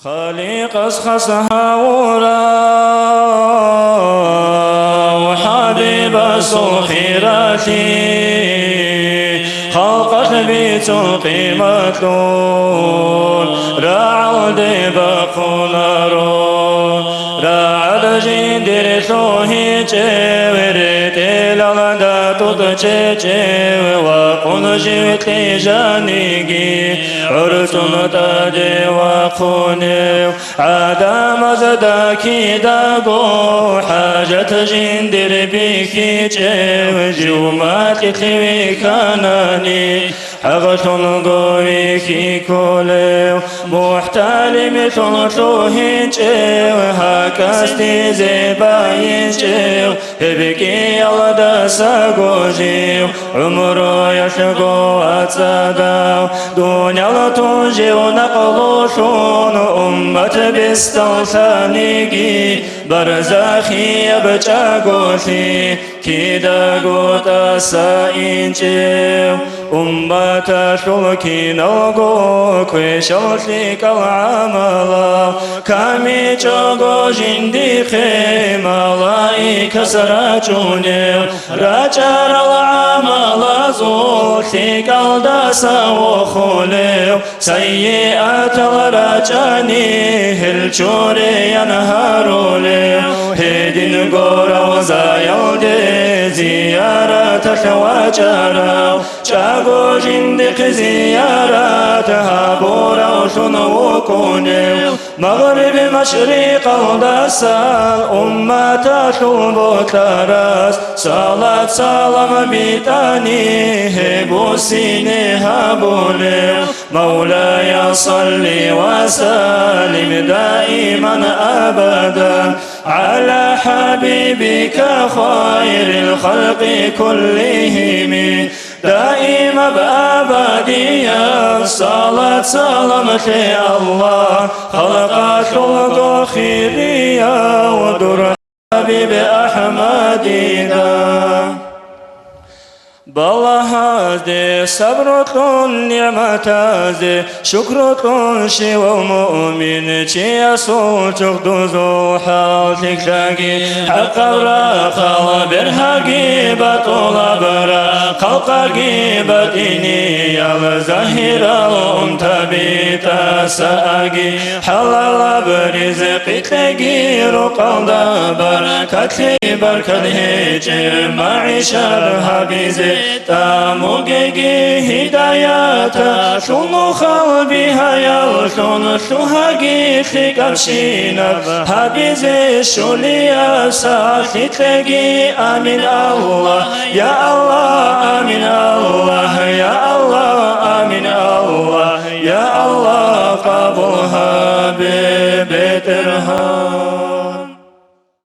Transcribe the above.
خالق أسخصها ورا وحبيب سخيرتي خلقت بيت قيمة راعد بقنارون راعد جندر ثوهي جورت للدا تضجي وقل جوت جانيجي عرتم تاجي وخوني عدم زداكي داغو حاجة جندر بيكي جوجي وماتي خوي كاناني حغتن قويكي كولي محتالي مثل توهين هاكاستي زيباين هبكي يلدا ساقوجي عمرو يشقو أتصدى دنيا لتنجي ونقلوشون أمة بستلسانيكي برزاخي يبجاقوشي كيدا قوتا ساينجي أمة شلكي نلقو كويشلتك العملا كامي جوغو جندي خيمالاي كسراجوني راجر العملا زوتك الداسا وخولي سيئات الرجاني هالجوري ينهارولي هيدين قورا وزايلدي زيارة الواجرة شاقو جندق زياراتها بورا وشنو كوني مغرب مشرق الدسال أمة شلبو تراس صلاة سلام بيتاني هبو سيني هبولي مولاي صل وسلم دائما أبدا على حبيبك خير الخلق كلهم دائما بأبدية صلاة سلامة الله خلق خلق خيرية ودر حبيب أحمدنا بالله صبركم نعمة شكركم شيء مؤمن شيء صوت دوزو حالك تلاقي حق براخل برهقي بطول برا خلق قيبتني يا زهير الأمتبيت ساقي حلال برزق تلاقي رقم بركة بركة هجر معيشة حبيزي تاموغي هداياتا شنو خلبها يلشون شوهاقي خيقرشينا حبيزي شوليا ساخي تلاقي آمين الله يا الله آمين